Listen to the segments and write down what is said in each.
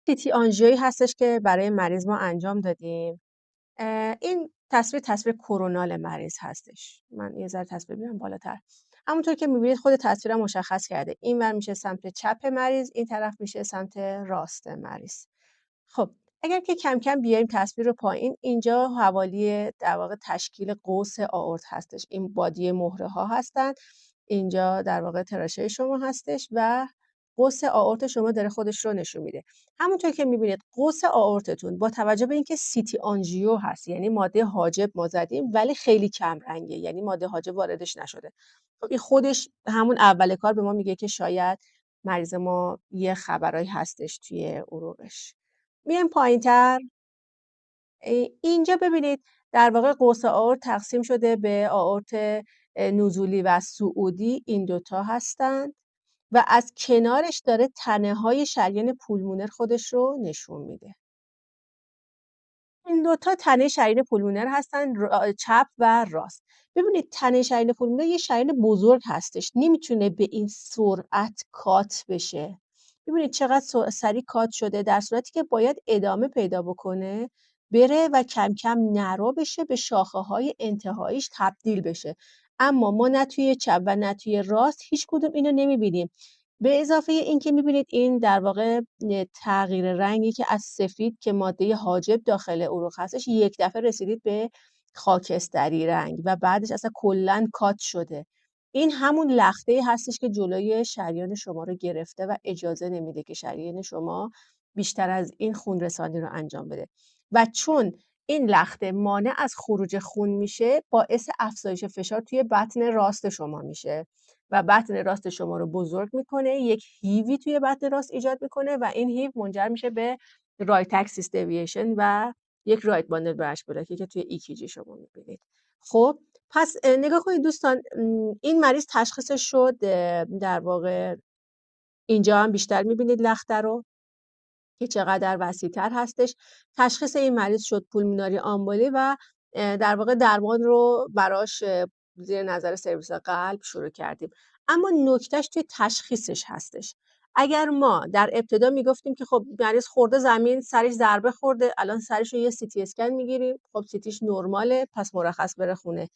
سیتی آنژیویی هستش که برای مریض ما انجام دادیم. این تصویر کرونال مریض هستش. من یه ذره تصویر بیارم بالاتر. همونطور که می‌بینید خود تصویرم مشخص کرده. اینور میشه سمت چپ مریض، این طرف میشه سمت راست مریض. خب اگر که کم کم بیایم تصویر رو پایین، اینجا حوالی در واقع تشکیل قوس آئورت هستش. این بادی مهره ها هستن. اینجا در واقع تراشه شما هستش و قوس آئورت شما داره خودش رو نشون میده. همونطور که میبینید قوس آئورتتون با توجه به اینکه سیتی آنژیو هست، یعنی ماده حاجب ما زدیم ولی خیلی کم رنگه، یعنی ماده حاجب واردش نشده. خب این خودش همون اول کار به ما میگه که شاید مریض ما یه خبرایی هستش توی عروقش. میایم پایینتر. اینجا ببینید در واقع قوس آئورت تقسیم شده به آئورت نزولی و صعودی، این دوتا هستند و از کنارش داره تنه های شریان پولمونر خودش رو نشون میده. این دوتا تنه شریان پولمونر هستن، چپ و راست. ببینید تنه شریان پولمونر یه شریان بزرگ هستش، نمیتونه به این سرعت کات بشه. ببینید چقدر سریع کات شده، در صورتی که باید ادامه پیدا بکنه، بره و کم کم نرو بشه، به شاخه های انتهاییش تبدیل بشه. اما ما نه توی چپ و نه توی راست هیچ کدوم اینو نمیبینیم. به اضافه این که می‌بینید این در واقع تغییر رنگی که از سفید که ماده حاجب داخل عروق هستش، یک دفعه رسیدید به خاکستری رنگ و بعدش اصلا کلاً کات شده. این همون لخته‌ای هستش که جلوی شریان شما رو گرفته و اجازه نمیده که شریان شما بیشتر از این خون رسانی رو انجام بده. و چون این لخته مانع از خروج خون میشه، باعث افزایش فشار توی بطن راست شما میشه و بطن راست شما رو بزرگ میکنه، یک هیوی توی بطن راست ایجاد میکنه و این هیو منجر میشه به رایت اکسیس دیوییشن و یک رایت باندل برش بلاکی که توی EKG شما میبینید. خب پس نگاه کنید دوستان، این مریض تشخیصش شد در واقع اینجا هم بیشتر میبینید لخته رو که چقدر وسیع‌تر هستش. تشخیص این مریض شد پولموناری آمبولی و در واقع درمان رو براش زیر نظر سرویس قلب شروع کردیم. اما نکتهش توی تشخیصش هستش. اگر ما در ابتدا میگفتیم که خب مریض خورده زمین، سرش ضربه خورده، الان سرش رو یه سیتی اسکن میگیریم، خب سیتیش نرماله، پس مرخص بره خونه.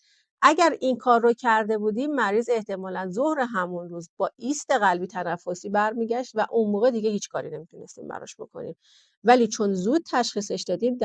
اگر این کار رو کرده بودیم، مریض احتمالاً ظهر همون روز با ایست قلبی تنفسی برمیگشت و اون موقع دیگه هیچ کاری نمیتونستیم براش بکنیم. ولی چون زود تشخیصش دادیم، در